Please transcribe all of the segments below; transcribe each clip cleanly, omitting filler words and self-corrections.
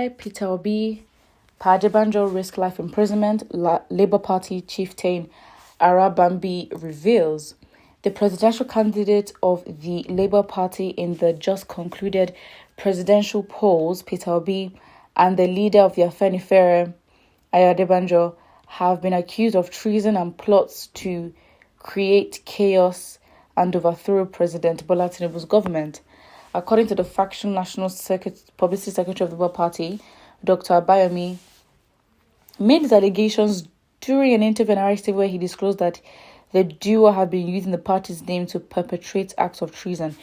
why Peter Obi, Adebanjo risk life imprisonment, Labour Party chieftain Arabambi reveals. The presidential candidate of the Labour Party in the just concluded presidential polls, Peter Obi, and the leader of the Afenifere, Adebanjo, have been accused of treason and plots to create chaos and overthrow President Bola Tinubu's government. According to the faction National Publicity Secretary of the Labour Party, Dr. Abayomi, made these allegations during an interview in RST where he disclosed that the duo had been using the party's name to perpetrate acts of treason.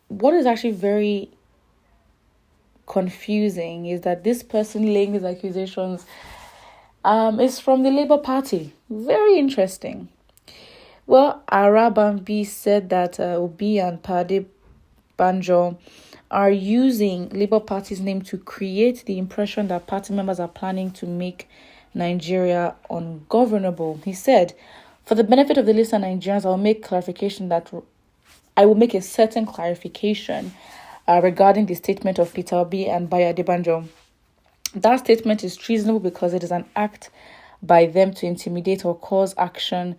What is actually very confusing is that this person laying these accusations is from the Labour Party. Very interesting. Well, Arabambi said that Obi and Adebanjo are using Labour Party's name to create the impression that party members are planning to make Nigeria ungovernable. He said, for the benefit of the listener Nigerians, I will make a certain clarification regarding the statement of Peter Obi and Bayo Adebanjo. That statement is treasonable because it is an act by them to intimidate or cause an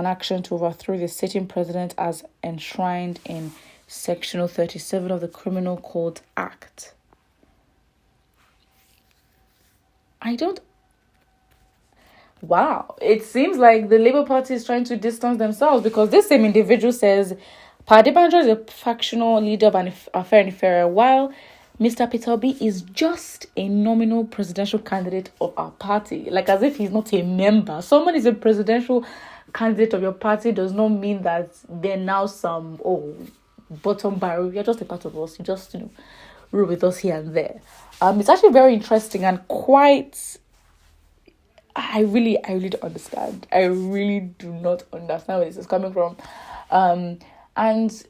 action to overthrow the sitting president as enshrined in Section 37 of the Criminal Code Act. Wow, it seems like the Labour Party is trying to distance themselves because this same individual says Adebanjo is a factional leader of an affair, while Mr. Peter Obi is just a nominal presidential candidate of our party, like as if he's not a member. Someone is a presidential candidate of your party does not mean that they're now some bottom barrel. You're just a part of us. You just rule with us here and there. It's actually very interesting and quite. I really don't understand. I really do not understand where this is coming from, and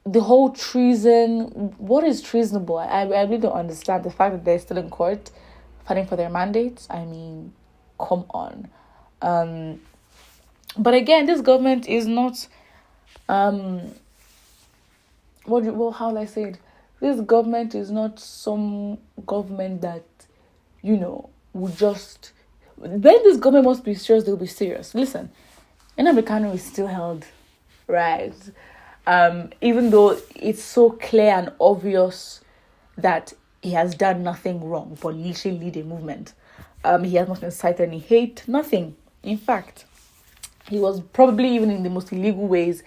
the whole treason. What is treasonable? I really don't understand the fact that they're still in court, fighting for their mandates. I mean, come on. But again, this government is not. How will I say it? This government is not some government that, would just. When this government must be serious, they'll be serious. Listen, Nnamdi Kanu is still held, right? Even though it's so clear and obvious that he has done nothing wrong, but literally lead a movement. He has not incited any hate, nothing. In fact, he was probably even in the most illegal ways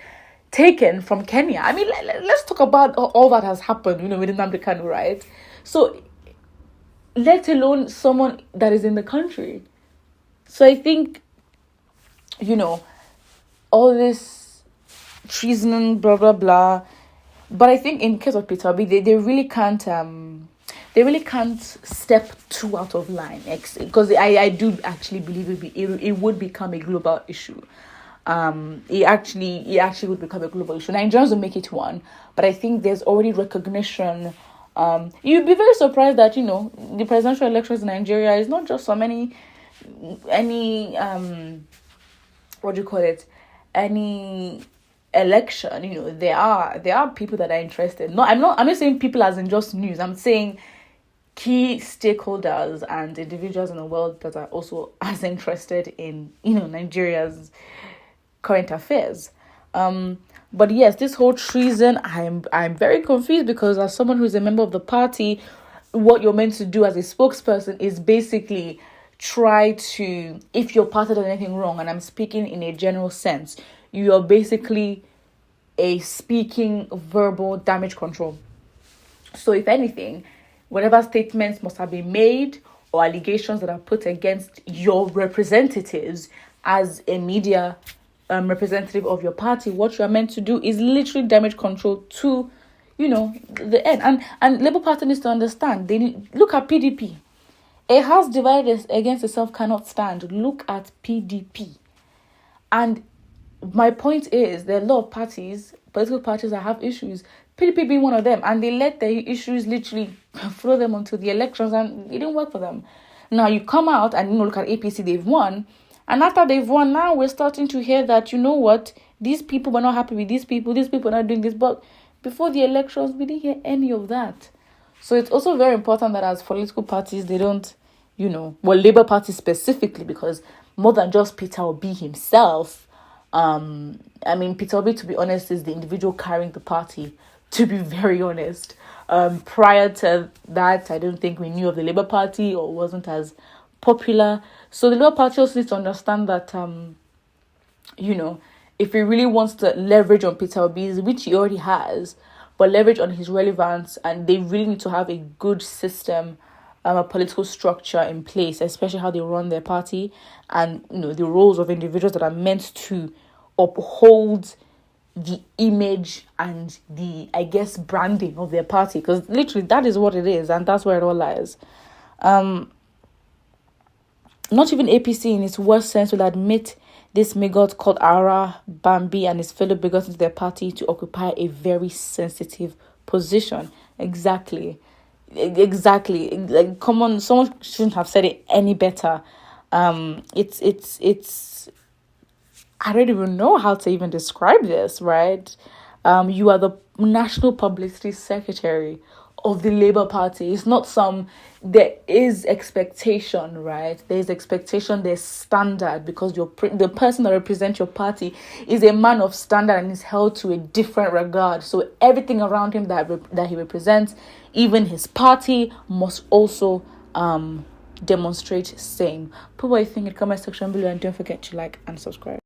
taken from Kenya. I mean, let's talk about all that has happened, with Nnamdi Kanu, right? So, let alone someone that is in the country. So I think, all this treason, blah, blah, blah. But I think in case of Peter Obi, they really can't step too out of line, because I do actually believe it would become a global issue. It actually would become a global issue. Nigerians will make it one, but I think there's already recognition. You'd be very surprised that the presidential elections in Nigeria is not just from any any election. There are people that are interested. I'm not saying people as in just news. I'm saying key stakeholders and individuals in the world that are also as interested in Nigeria's current affairs. But yes, this whole treason, I'm very confused, because as someone who's a member of the party, what you're meant to do as a spokesperson is basically try to, if your party does anything wrong, and I'm speaking in a general sense, you're basically a speaking verbal damage control. So if anything, whatever statements must have been made or allegations that are put against your representatives as a media representative of your party, what you are meant to do is literally damage control to, the end. And Labour Party needs to understand. They look at PDP. A house divided against itself cannot stand. Look at PDP. And my point is, there are a lot of political parties that have issues, PDP being one of them, and they let their issues literally throw them onto the elections, and it didn't work for them. Now you come out and look at APC, they've won, and after they've won, now we're starting to hear that, these people were not happy with these people are not doing this, but Before the elections, we didn't hear any of that. So it's also very important that as political parties, they don't, Labour Party specifically, because more than just Peter Obi himself, Peter Obi, to be honest, is the individual carrying the party, to be very honest. Prior to that, I don't think we knew of the Labour Party or wasn't as popular. So the Labour Party also needs to understand that, if he really wants to leverage on Peter Obi's, which he already has, but leverage on his relevance, and they really need to have a good system, a political structure in place, especially how they run their party, and the roles of individuals that are meant to uphold the image and the, I guess, branding of their party, because literally that is what it is, and that's where it all lies. Not even APC in its worst sense will admit this bigot called Ara Bambi and his fellow bigots into their party to occupy a very sensitive position. Exactly. Like, come on, someone shouldn't have said it any better. It's I don't even know how to even describe this, right? You are the National Publicity Secretary of the Labour Party. It's not there is expectation, right? There's expectation, there's standard, because the person that represents your party is a man of standard and is held to a different regard. So everything around him that he represents, even his party, must also demonstrate same. Put what you think in the comment section below, and don't forget to like and subscribe.